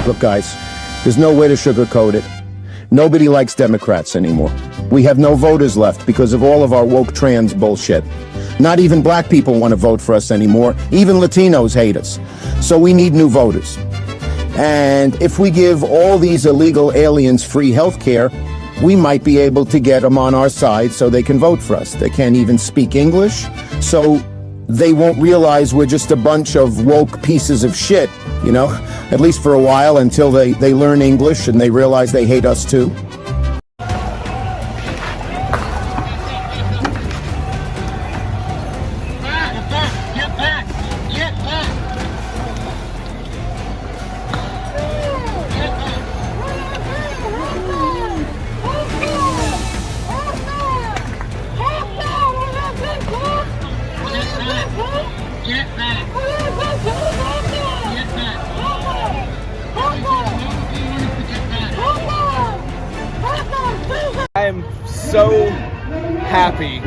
Look, guys, there's no way to sugarcoat it. Nobody likes Democrats anymore. We have no voters left because of all of our woke trans bullshit. Not even black people want to vote for us anymore. Even Latinos hate us. So we need new voters. And if we give all these illegal aliens free health care, we might be able to get them on our side so they can vote for us. They can't even speak English, so they won't realize we're just a bunch of woke pieces of shit, you know, at least for a while until they learn English and they realize they hate us too. I am so happy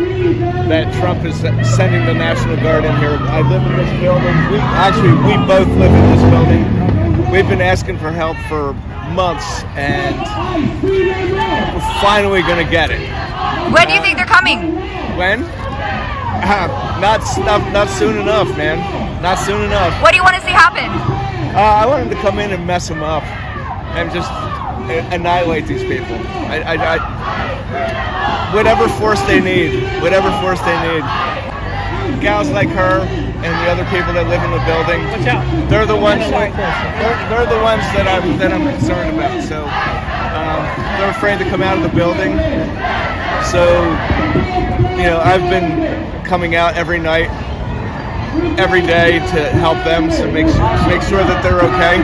that Trump is sending the National Guard in here. I live in this building. We both live in this building. We've been asking for help for months, and we're finally going to get it. When do you think they're coming? When? Not soon enough, man. Not soon enough. What do you want to see happen? I want him to come in and mess them up and just annihilate these people. Whatever force they need. Whatever force they need. Gals like her and the other people that live in the building. They're the ones. They're the ones that I'm concerned about. So they're afraid to come out of the building. So I've been coming out every night, every day to help them, to make sure that they're okay.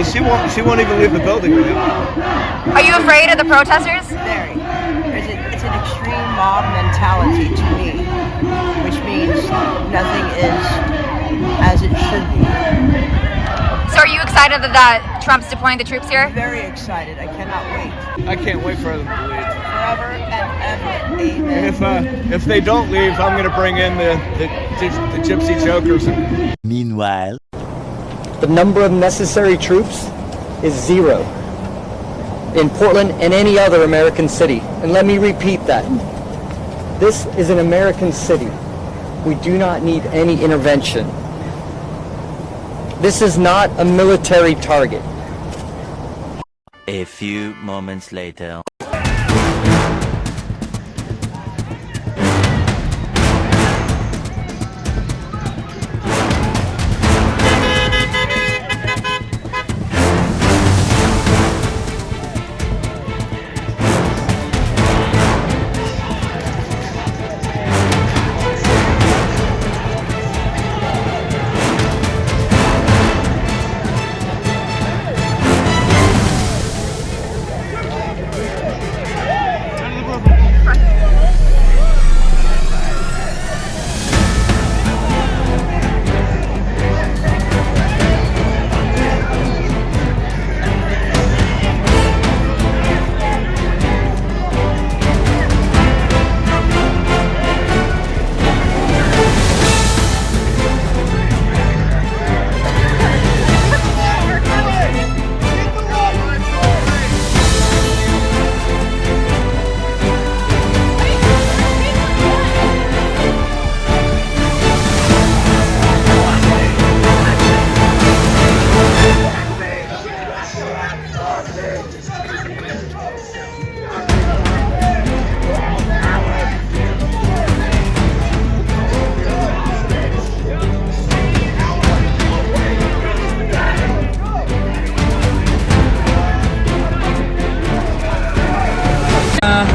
She won't even leave the building with him. Are you afraid of the protesters? Very. It's an extreme mob mentality to me, which means nothing is as it should be. So are you excited that Trump's deploying the troops here? Very excited. I cannot wait. I can't wait for them to leave. Forever and ever. Amen. And if they don't leave, I'm going to bring in the gypsy jokers. Meanwhile, the number of necessary troops is 0 in Portland and any other American city. And let me repeat that. This is an American city. We do not need any intervention. This is not a military target. a few moments later.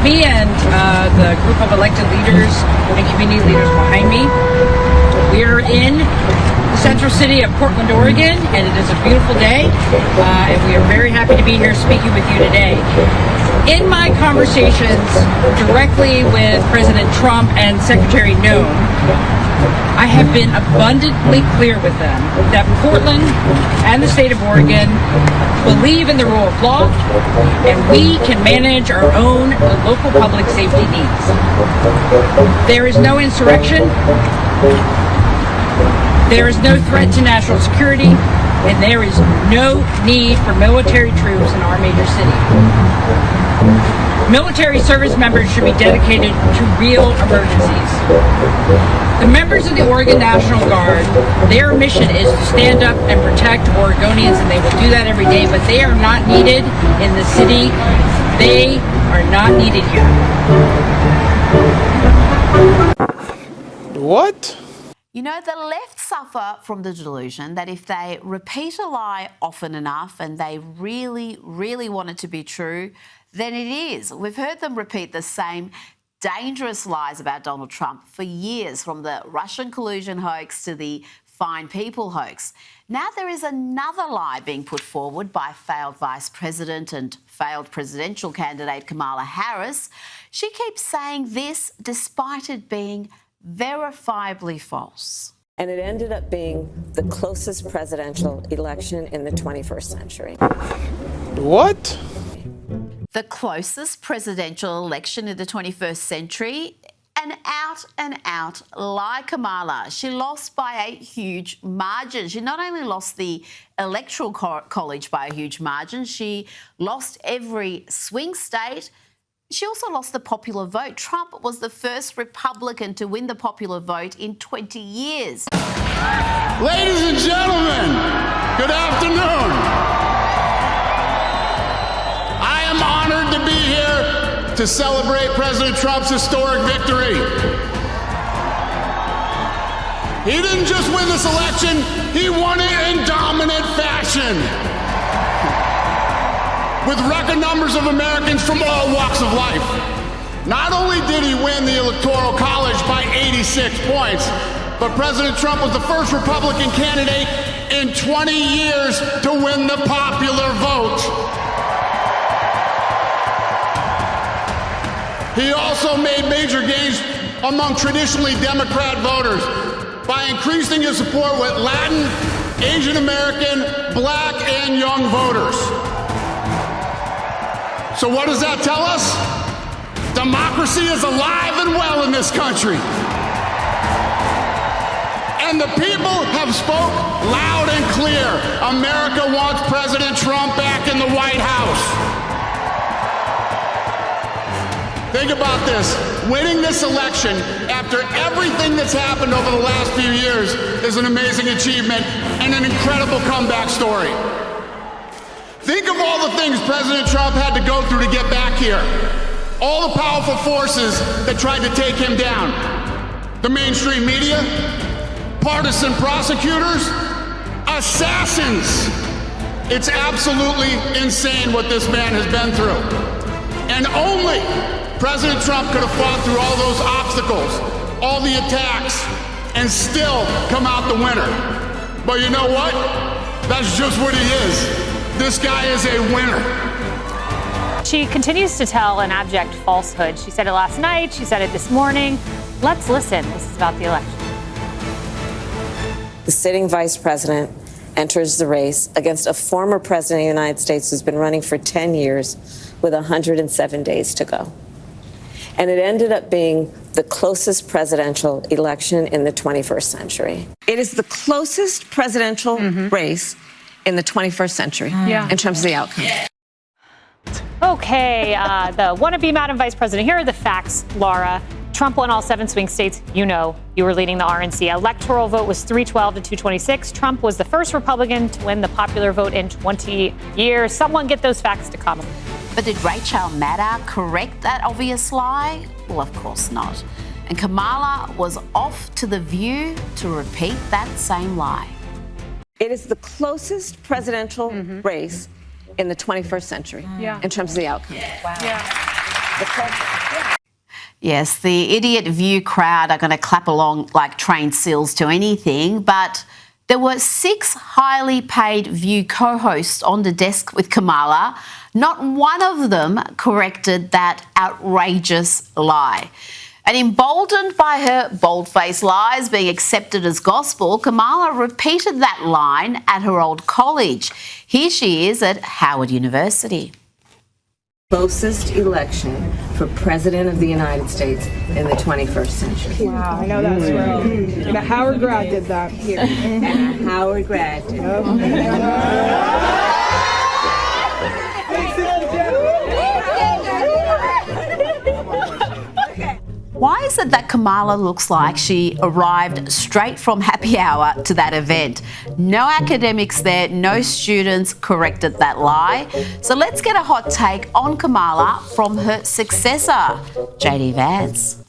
Me and the group of elected leaders and community leaders behind me, we're in the central city of Portland, Oregon, and it is a beautiful day, and we are very happy to be here speaking with you today. In my conversations directly with President Trump and Secretary Noem, I have been abundantly clear with them that Portland and the state of Oregon believe in the rule of law, and we can manage our own local public safety needs. There is no insurrection. There is no threat to national security. and there is no need for military troops in our major city. Military service members should be dedicated to real emergencies. The members of the Oregon National Guard, their mission is to stand up and protect Oregonians, and they will do that every day, but they are not needed in the city. They are not needed here. What? You know, the left suffer from the delusion that if they repeat a lie often enough and they really, really want it to be true, then it is. We've heard them repeat the same dangerous lies about Donald Trump for years, from the Russian collusion hoax to the Fine People hoax. Now there is another lie being put forward by failed Vice President and failed presidential candidate Kamala Harris. She keeps saying this despite it being verifiably false. And it ended up being the closest presidential election in the 21st century. What? The closest presidential election in the 21st century? An out-and-out lie, Kamala. She lost by a huge margin. She not only lost the Electoral College by a huge margin, she lost every swing state. She also lost the popular vote. Trump was the first Republican to win the popular vote in 20 years. Ladies and gentlemen, good afternoon. I am honored to be here to celebrate President Trump's historic victory. He didn't just win this election, he won it in dominant fashion, with record numbers of Americans from all walks of life. Not only did he win the Electoral College by 86 points, but President Trump was the first Republican candidate in 20 years to win the popular vote. He also made major gains among traditionally Democrat voters by increasing his support with Latin, Asian American, Black, and young voters. So what does that tell us? Democracy is alive and well in this country. And the people have spoke loud and clear. America wants President Trump back in the White House. Think about this. Winning this election after everything that's happened over the last few years is an amazing achievement and an incredible comeback story. Think of all the things President Trump had to go through to get back here. All the powerful forces that tried to take him down. The mainstream media, partisan prosecutors, assassins. It's absolutely insane what this man has been through. And only President Trump could have fought through all those obstacles, all the attacks, and still come out the winner. But you know what? That's just what he is. This guy is a winner. She continues to tell an abject falsehood. She said it last night. She said it this morning. Let's listen. This is about the election. The sitting vice president enters the race against a former president of the United States who's been running for 10 years with 107 days to go. And it ended up being the closest presidential election in the 21st century. It is the closest presidential race in the 21st century in terms of the outcome. Okay, the wannabe Madam Vice President. Here are the facts, Laura. Trump won all 7 swing states. You know, you were leading the RNC. Electoral vote was 312 to 226. Trump was the first Republican to win the popular vote in 20 years. Someone get those facts to Kamala. But did Rachel Maddow correct that obvious lie? Well, of course not. And Kamala was off to The View to repeat that same lie. It is the closest presidential race in the 21st century in terms of the outcome. Wow. Yes, the idiot View crowd are going to clap along like trained seals to anything, but there were 6 highly paid View co-hosts on the desk with Kamala. Not one of them corrected that outrageous lie. And emboldened by her bold-faced lies being accepted as gospel, Kamala repeated that line at her old college. Here she is at Howard University. Closest election for President of the United States in the 21st century. Wow, I know that's right. And a Howard grad did that here. And a Howard grad did that. Why is it that Kamala looks like she arrived straight from happy hour to that event? No academics there, no students corrected that lie. So let's get a hot take on Kamala from her successor, JD Vance.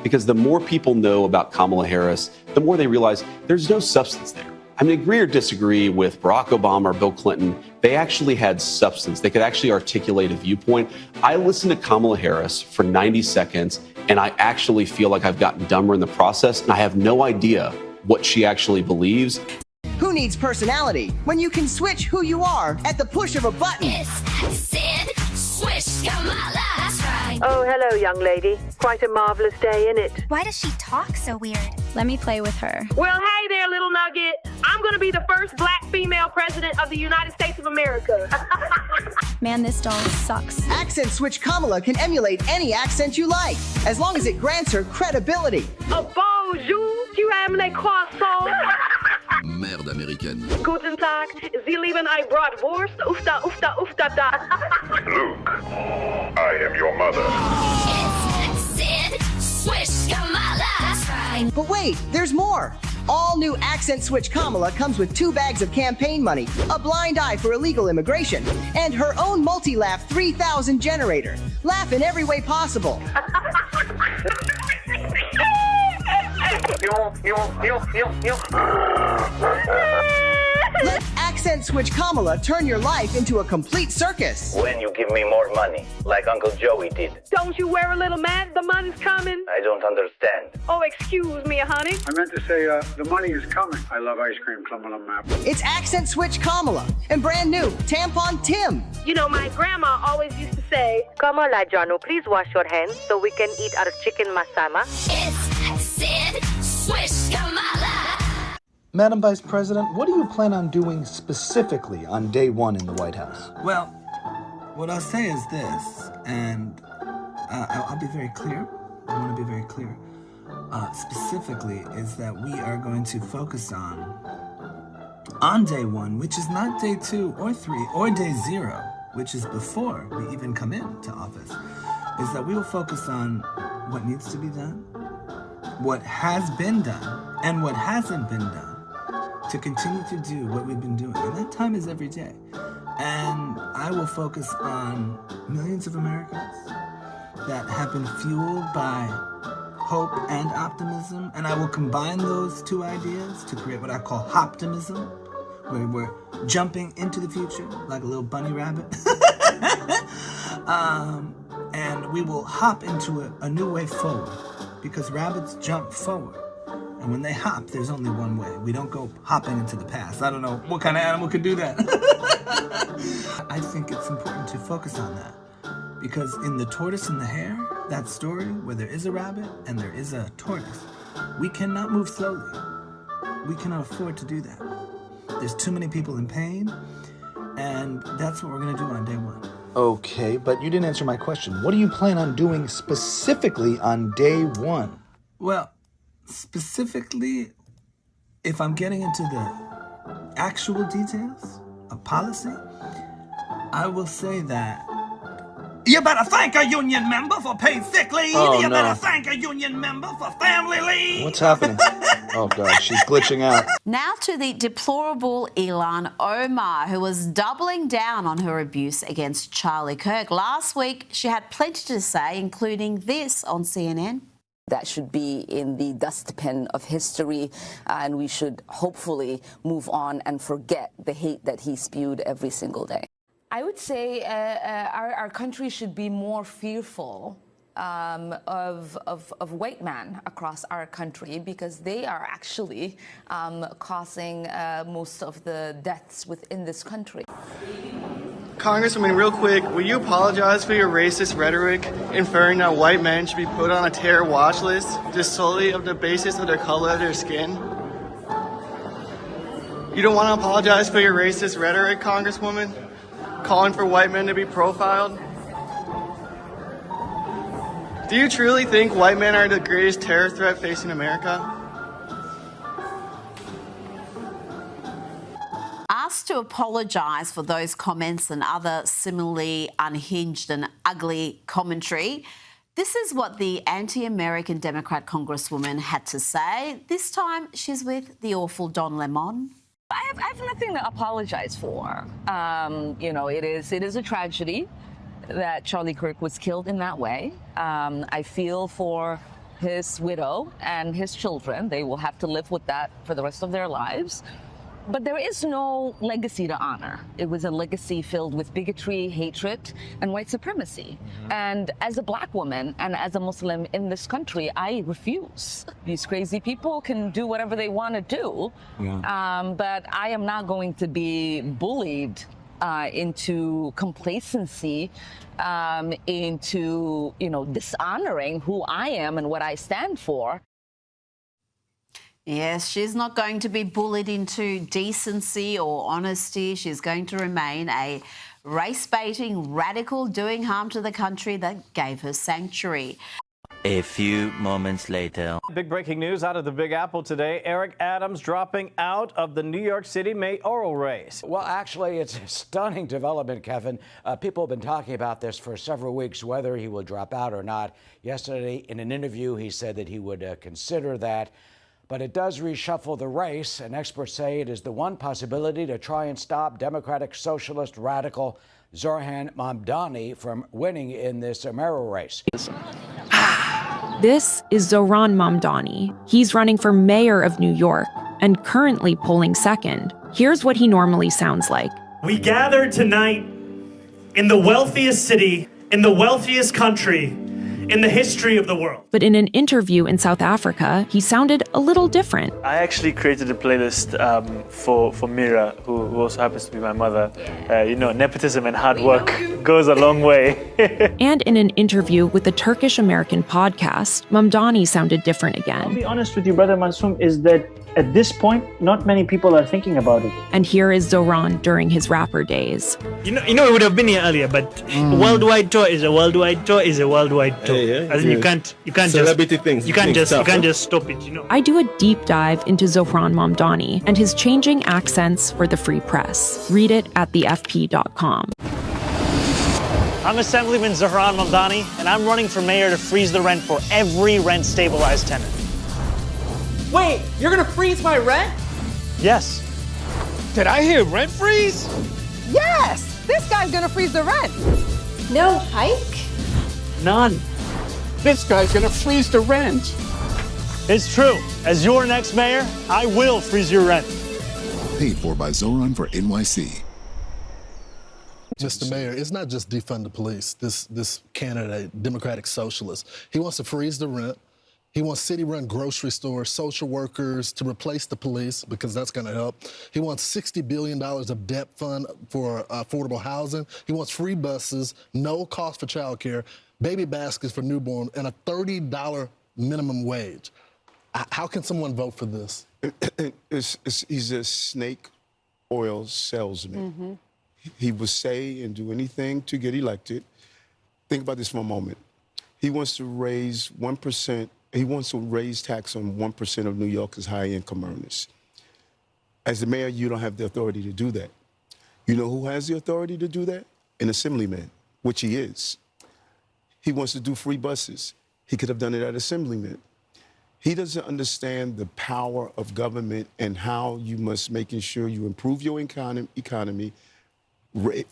Because the more people know about Kamala Harris, the more they realize there's no substance there. I mean, agree or disagree with Barack Obama or Bill Clinton, they actually had substance. They could actually articulate a viewpoint. I listened to Kamala Harris for 90 seconds, and I actually feel like I've gotten dumber in the process, and I have no idea what she actually believes. Who needs personality when you can switch who you are at the push of a button? It's Sid, swish, Kamala. That's right. Oh, hello, young lady. Quite a marvelous day, innit? Why does she talk so weird? Let me play with her. Well, hey there, little nugget. I'm going to be the first black female president of the United States of America. Man, this doll sucks. Accent Switch Kamala can emulate any accent you like, as long as it grants her credibility. A bonjour, tu aimes les croissants? Merde américaine. Guten Tag, Sie lieben ein Bratwurst? Ufta, ufta, ufta, da. Luke, I am your mother. It's Sid, swish, Kamala. That's right. But wait, there's more. All new Accent Switch Kamala comes with 2 bags of campaign money, a blind eye for illegal immigration, and her own multi-laugh 3000 generator. Laugh in every way possible. Let Accent Switch Kamala turn your life into a complete circus. When you give me more money, like Uncle Joey did. Don't you wear a little mad? The money's coming. I don't understand. Oh, excuse me, honey. I meant to say, the money is coming. I love ice cream, Kamala map. It's Accent Switch Kamala and brand new Tampon Tim. You know, my grandma always used to say, Kamala Janu, please wash your hands so we can eat our chicken masama. It's Sid, swish, Kamala. Madam Vice President, what do you plan on doing specifically on day one in the White House? Well, what I'll say is this, and I'll be very clear. I want to be very clear. Specifically is that we are going to focus on day one, which is not day 2 or 3 or day 0, which is before we even come into office, is that we will focus on what needs to be done, what has been done, and what hasn't been done, to continue to do what we've been doing. And that time is every day. And I will focus on millions of Americans that have been fueled by hope and optimism. And I will combine those 2 ideas to create what I call hoptimism, where we're jumping into the future like a little bunny rabbit. And we will hop into a new way forward, because rabbits jump forward. And when they hop, there's only one way. We don't go hopping into the past. I don't know what kind of animal could do that. I think it's important to focus on that. Because in The Tortoise and the Hare, that story where there is a rabbit and there is a tortoise, we cannot move slowly. We cannot afford to do that. There's too many people in pain, and that's what we're going to do on day one. Okay, but you didn't answer my question. What do you plan on doing specifically on day one? Well, specifically, if I'm getting into the actual details of policy, I will say that you better thank a union member for paid sick leave. You better thank a union member for family leave. What's happening? Oh, God, she's glitching out. Now to the deplorable Ilhan Omar, who was doubling down on her abuse against Charlie Kirk. Last week, she had plenty to say, including this on CNN. That should be in the dustbin of history, and we should hopefully move on and forget the hate that he spewed every single day. I would say our country should be more fearful of white men across our country, because they are actually causing most of the deaths within this country. Congresswoman, real quick, will you apologize for your racist rhetoric inferring that white men should be put on a terror watch list just solely of the basis of their color of their skin? You don't want to apologize for your racist rhetoric, Congresswoman? Calling for white men to be profiled? Do you truly think white men are the greatest terror threat facing America? Asked to apologise for those comments and other similarly unhinged and ugly commentary, this is what the anti-American Democrat Congresswoman had to say. This time she's with the awful Don Lemon. I have nothing to apologize for. It is a tragedy that Charlie Kirk was killed in that way. I feel for his widow and his children. They will have to live with that for the rest of their lives. But there is no legacy to honor. It was a legacy filled with bigotry, hatred, and white supremacy. And as a black woman and as a Muslim in this country, I refuse. These crazy people can do whatever they want to do, but I am not going to be bullied into complacency, into dishonoring who I am and what I stand for. Yes, she's not going to be bullied into decency or honesty. She's going to remain a race-baiting radical doing harm to the country that gave her sanctuary. A few moments later. Big breaking news out of the Big Apple today. Eric Adams dropping out of the New York City mayoral race. Well, actually, it's a stunning development, Kevin. People have been talking about this for several weeks, whether he will drop out or not. Yesterday, in an interview, he said that he would consider that. But it does reshuffle the race, and experts say it is the one possibility to try and stop Democratic Socialist radical Zohran Mamdani from winning in this mayoral race. This is Zohran Mamdani. He's running for mayor of New York and currently polling second. Here's what he normally sounds like. We gather tonight in the wealthiest city, in the wealthiest country, in the history of the world. But in an interview in South Africa, he sounded a little different. I actually created a playlist for Mira, who also happens to be my mother. Nepotism and hard work goes a long way. And in an interview with the Turkish-American podcast, Mamdani sounded different again. I'll be honest with you, Brother Mansoum, is that at this point, not many people are thinking about it. And here is Zohran during his rapper days. You know, it would have been here earlier, but a worldwide tour is a worldwide tour is a worldwide tour. As in you can't Celebrity things. You can't just stop it. I do a deep dive into Zohran Mamdani and his changing accents for the free press. Read it at thefp.com. I'm Assemblyman Zohran Mamdani, and I'm running for mayor to freeze the rent for every rent-stabilized tenant. Wait, you're gonna freeze my rent? Yes. Did I hear rent freeze? Yes! This guy's gonna freeze the rent. No hike? None. This guy's gonna freeze the rent. It's true. As your next mayor, I will freeze your rent. Paid for by Zohran for NYC. Mr. Mayor, it's not just defund the police, this candidate, Democratic Socialist. He wants to freeze the rent. He wants city-run grocery stores, social workers to replace the police because that's going to help. He wants $60 billion of debt fund for affordable housing. He wants free buses, no cost for childcare, baby baskets for newborn, and a $30 minimum wage. How can someone vote for this? He's a snake oil salesman. He will say and do anything to get elected. Think about this for a moment. He wants to raise 1%. He wants to raise tax on 1% of New Yorkers' high-income earners. As the mayor, you don't have the authority to do that. You know who has the authority to do that? An assemblyman, which he is. He wants to do free buses. He could have done it at assemblyman. He doesn't understand the power of government and how you must making sure you improve your economy,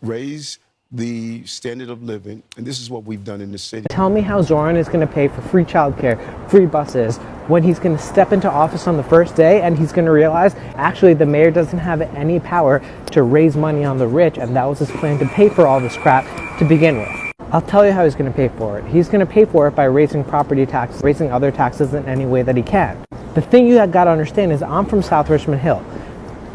raise the standard of living, and this is what we've done in the city. Tell me how Zohran is going to pay for free childcare, free buses, when he's going to step into office on the first day and he's going to realize actually the mayor doesn't have any power to raise money on the rich, and that was his plan to pay for all this crap to begin with. I'll tell you how he's going to pay for it. He's going to pay for it by raising property taxes, raising other taxes in any way that he can. The thing you got to understand is I'm from South Richmond Hill.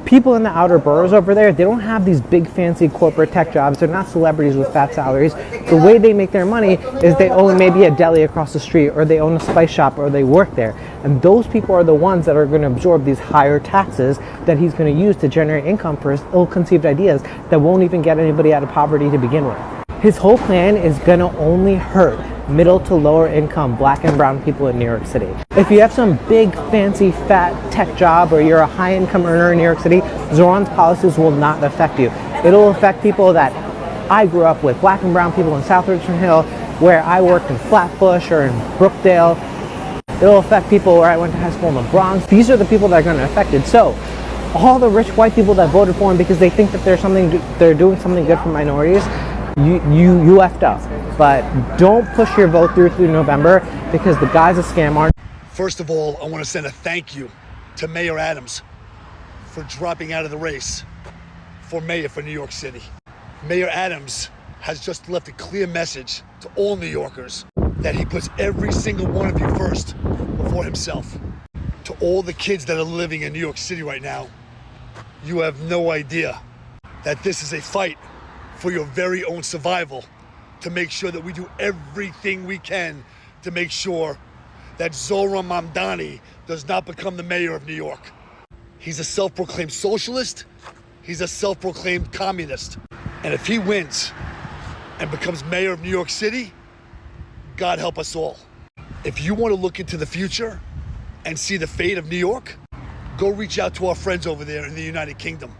People in the outer boroughs over there, they don't have these big fancy corporate tech jobs. They're not celebrities with fat salaries. The way they make their money is they own maybe a deli across the street, or they own a spice shop, or they work there. And those people are the ones that are going to absorb these higher taxes that he's going to use to generate income for his ill-conceived ideas that won't even get anybody out of poverty to begin with. His whole plan is going to only hurt middle to lower income black and brown people in New York City. If you have some big, fancy, fat tech job or you're a high income earner in New York City, Zohran's policies will not affect you. It'll affect people that I grew up with, black and brown people in South Richmond Hill, where I worked in Flatbush or in Brookdale. It'll affect people where I went to high school in the Bronx. These are the people that are going to affect it. So all the rich white people that voted for him because they think that they're doing something good for minorities, you effed up. But don't push your vote through November because the guy's a scammer. First of all, I want to send a thank you to Mayor Adams for dropping out of the race for mayor for New York City. Mayor Adams has just left a clear message to all New Yorkers that he puts every single one of you first before himself. To all the kids that are living in New York City right now, you have no idea that this is a fight for your very own survival, to make sure that we do everything we can to make sure that Zohran Mamdani does not become the mayor of New York. He's a self-proclaimed socialist. He's a self-proclaimed communist. And if he wins and becomes mayor of New York City, God help us all. If you want to look into the future and see the fate of New York, go reach out to our friends over there in the United Kingdom.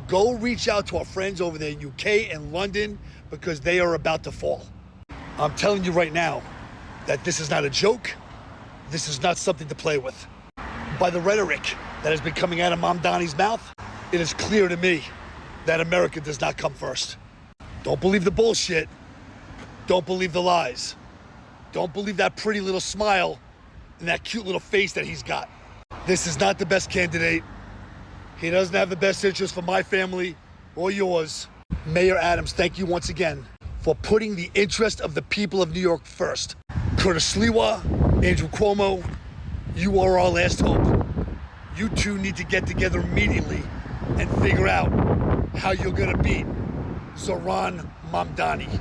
Go reach out to our friends over there in UK and London, because they are about to fall. I'm telling you right now that this is not a joke. This is not something to play with. By the rhetoric that has been coming out of Mamdani's mouth, it is clear to me that America does not come first. Don't believe the bullshit. Don't believe the lies. Don't believe that pretty little smile and that cute little face that he's got. This is not the best candidate. He doesn't have the best interest for my family or yours. Mayor Adams, thank you once again for putting the interest of the people of New York first. Curtis Sliwa, Andrew Cuomo, you are our last hope. You two need to get together immediately and figure out how you're gonna beat Zohran Mamdani.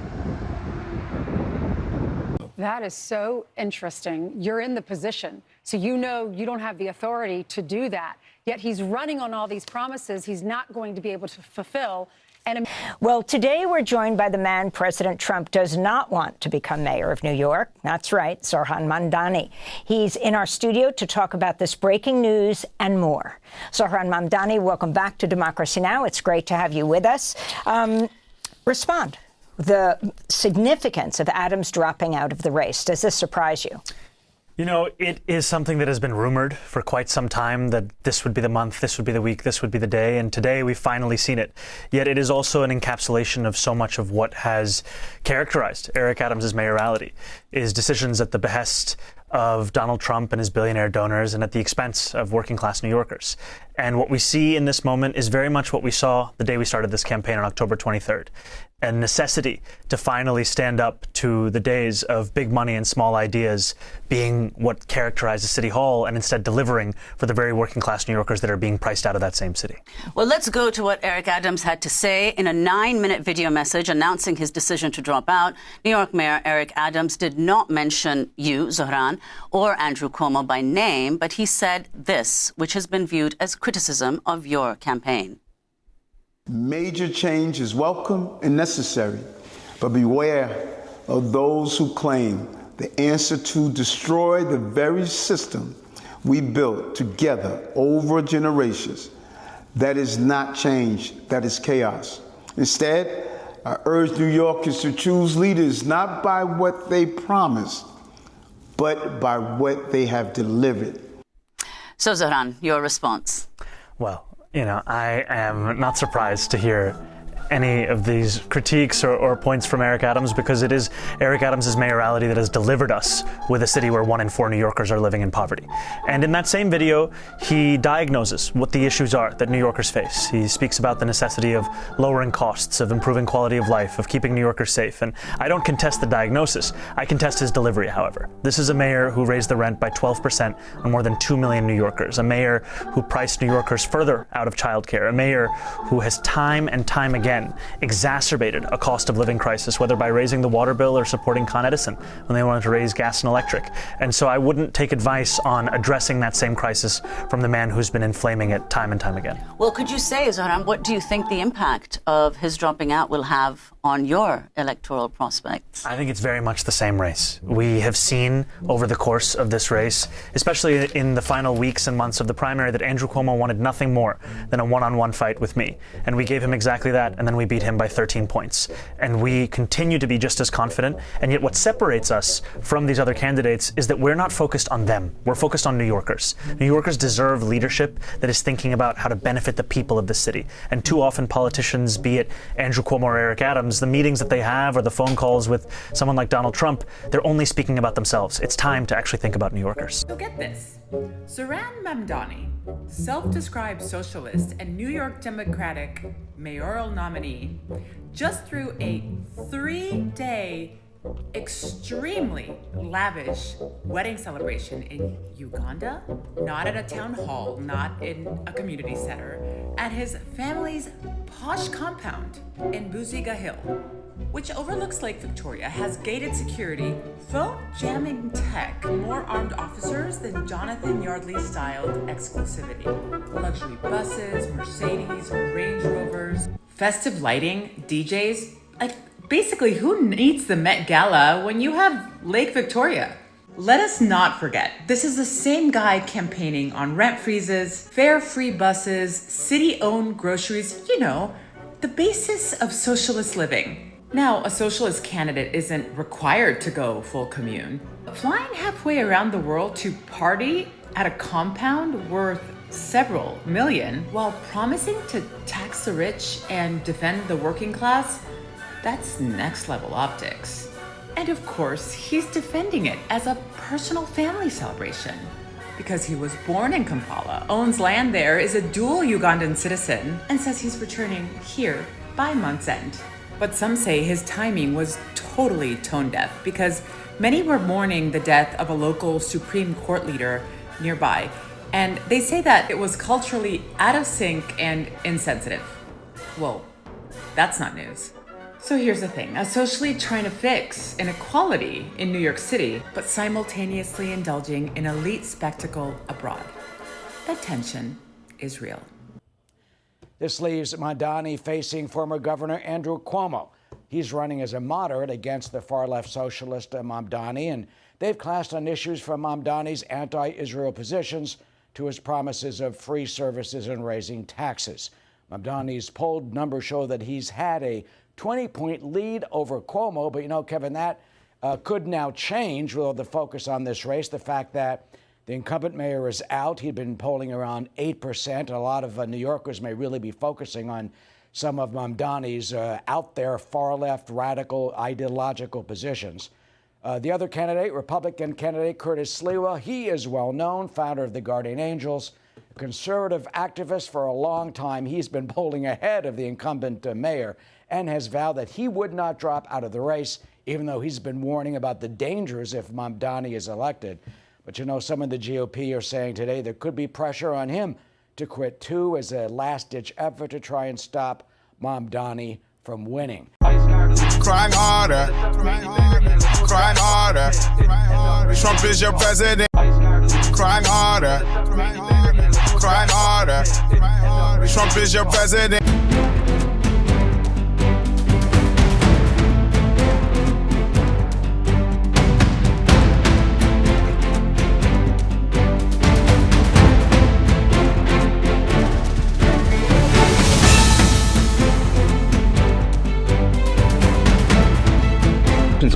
That is so interesting. You're in the position, so you know you don't have the authority to do that. Yet he's running on all these promises he's not going to be able to fulfill. Well, today we're joined by the man President Trump does not want to become mayor of New York. That's right, Zohran Mamdani. He's in our studio to talk about this breaking news and more. Zohran Mamdani, welcome back to Democracy Now! It's great to have you with us. Respond. The significance of Adams dropping out of the race, does this surprise you? You know, it is something that has been rumored for quite some time, that this would be the month, this would be the week, this would be the day, and today we've finally seen it. Yet it is also an encapsulation of so much of what has characterized Eric Adams' mayoralty, is decisions at the behest of Donald Trump and his billionaire donors and at the expense of working class New Yorkers. And what we see in this moment is very much what we saw the day we started this campaign on October 23rd. A necessity to finally stand up to the days of big money and small ideas being what characterizes City Hall, and instead delivering for the very working class New Yorkers that are being priced out of that same city. Well, let's go to what Eric Adams had to say in a 9-minute video message announcing his decision to drop out. New York Mayor Eric Adams did not mention you, Zohran, or Andrew Cuomo by name, but he said this, which has been viewed as criticism of your campaign. Major change is welcome and necessary, but beware of those who claim the answer to destroy the very system we built together over generations. That is not change, that is chaos. Instead, I urge New Yorkers to choose leaders not by what they promise, but by what they have delivered. So, Zohran, your response? Well, you know, I am not surprised to hear any of these critiques or points from Eric Adams, because it is Eric Adams' mayoralty that has delivered us with a city where 1 in 4 New Yorkers are living in poverty. And in that same video, he diagnoses what the issues are that New Yorkers face. He speaks about the necessity of lowering costs, of improving quality of life, of keeping New Yorkers safe. And I don't contest the diagnosis. I contest his delivery, however. This is a mayor who raised the rent by 12% on more than 2 million New Yorkers, a mayor who priced New Yorkers further out of childcare, a mayor who has time and time again exacerbated a cost of living crisis, whether by raising the water bill or supporting Con Edison when they wanted to raise gas and electric. And so I wouldn't take advice on addressing that same crisis from the man who's been inflaming it time and time again. Well, could you say, Zohran, what do you think the impact of his dropping out will have on your electoral prospects? I think it's very much the same race. We have seen over the course of this race, especially in the final weeks and months of the primary, that Andrew Cuomo wanted nothing more than a one-on-one fight with me. And we gave him exactly that, and then we beat him by 13 points. And we continue to be just as confident. And yet what separates us from these other candidates is that we're not focused on them. We're focused on New Yorkers. New Yorkers deserve leadership that is thinking about how to benefit the people of the city. And too often politicians, be it Andrew Cuomo or Eric Adams, the meetings that they have or the phone calls with someone like Donald Trump, they're only speaking about themselves. It's time to actually think about New Yorkers. So get this. Zohran Mamdani, self-described socialist and New York Democratic mayoral nominee, just threw a 3-day extremely lavish wedding celebration in Uganda, not at a town hall, not in a community center, at his family's posh compound in Buziga Hill, which overlooks Lake Victoria, has gated security, phone jamming tech, more armed officers than Jonathan Yardley-styled exclusivity, luxury buses, Mercedes, Range Rovers, festive lighting, DJs, basically, who needs the Met Gala when you have Lake Victoria? Let us not forget, this is the same guy campaigning on rent freezes, fare-free buses, city-owned groceries, the basis of socialist living. Now, a socialist candidate isn't required to go full commune. Flying halfway around the world to party at a compound worth several million while promising to tax the rich and defend the working class, that's next level optics. And of course, he's defending it as a personal family celebration. Because he was born in Kampala, owns land there, is a dual Ugandan citizen, and says he's returning here by month's end. But some say his timing was totally tone deaf because many were mourning the death of a local Supreme Court leader nearby. And they say that it was culturally out of sync and insensitive. Well, that's not news. So here's the thing, a socially trying to fix inequality in New York City, but simultaneously indulging in elite spectacle abroad. That tension is real. This leaves Mamdani facing former Governor Andrew Cuomo. He's running as a moderate against the far-left socialist Mamdani, and they've clashed on issues from Mamdani's anti-Israel positions to his promises of free services and raising taxes. Mamdani's polled numbers show that he's had a 20-point lead over Cuomo, but Kevin, that could now change with the focus on this race. The fact that the incumbent mayor is out, he'd been polling around 8%. A lot of New Yorkers may really be focusing on some of Mamdani's out there far-left radical ideological positions. The other candidate, Republican candidate Curtis Sliwa, he is well known, founder of the Guardian Angels, a conservative activist for a long time. He's been polling ahead of the incumbent mayor and has vowed that he would not drop out of the race, even though he's been warning about the dangers if Mamdani is elected. But some in the GOP are saying today there could be pressure on him to quit too as a last-ditch effort to try and stop Mamdani from winning. Crying harder, crying harder. Trump is your president. Crying harder, crying harder. Trump is your president.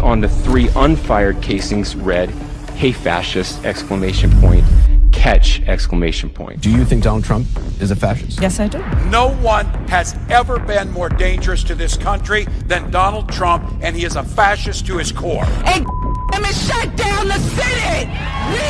On the 3 unfired casings read, "Hey fascist!" ! Catch! ! Do you think Donald Trump is a fascist? Yes, I do. No one has ever been more dangerous to this country than Donald Trump, and he is a fascist to his core. Hey, let me shut down the city! We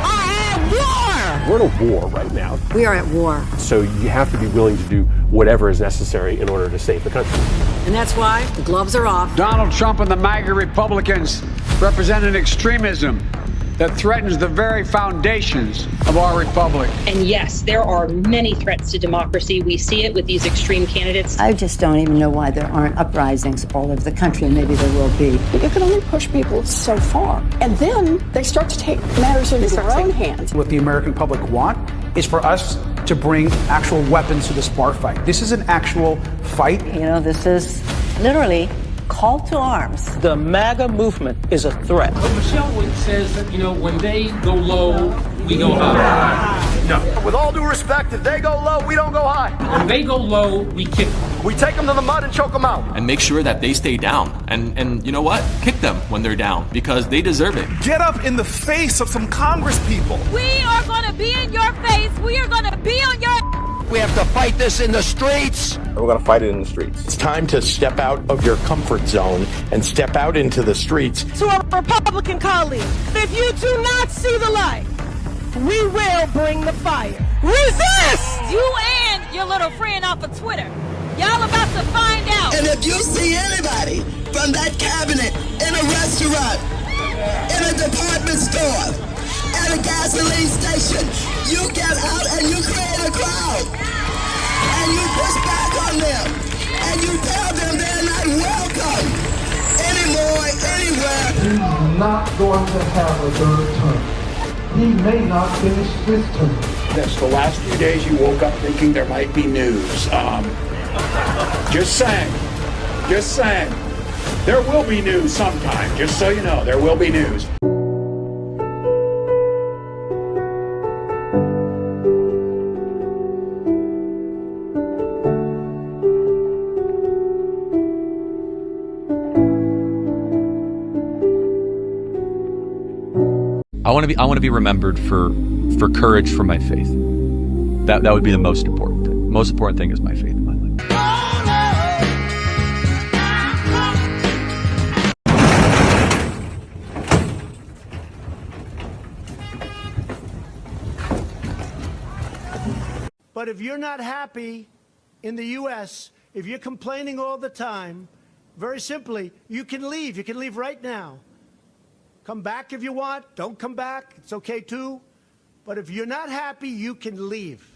are at war! We're at a war right now. We are at war. So you have to be willing to do whatever is necessary in order to save the country. And that's why the gloves are off. Donald Trump and the MAGA Republicans represent an extremism that threatens the very foundations of our republic. And yes, there are many threats to democracy. We see it with these extreme candidates. I just don't even know why there aren't uprisings all over the country, and maybe there will be. You can only push people so far, and then they start to take matters into their own hands. What the American public want is for us to bring actual weapons to this bar fight. This is an actual fight. This is literally call to arms. The MAGA movement is a threat. But Michelle says that, when they go low, we go high. No. With all due respect, if they go low, we don't go high. When they go low, we kick them. We take them to the mud and choke them out. And make sure that they stay down. And you know what? Kick them when they're down, because they deserve it. Get up in the face of some Congress people. We are going to be in your face. We are going to be on your... We have to fight this in the streets. We're going to fight it in the streets. It's time to step out of your comfort zone and step out into the streets. To our Republican colleagues, if you do not see the light, we will bring the fire. Resist! You and your little friend off of Twitter. Y'all about to find out. And if you see anybody from that cabinet in a restaurant, in a department store, at a gasoline station, you get out and you create a crowd. And you push back on them. And you tell them they're not welcome anymore, anywhere. He's not going to have a third term. He may not finish this term. That's the last few days you woke up thinking there might be news. Just saying. Just saying. There will be news sometime. Just so you know, there will be news. I want to be remembered for courage for my faith. That would be the most important thing. Most important thing is my faith in my life. But if you're not happy in the U.S., if you're complaining all the time, very simply, you can leave. You can leave right now. Come back if you want. Don't come back. It's okay, too. But if you're not happy, you can leave.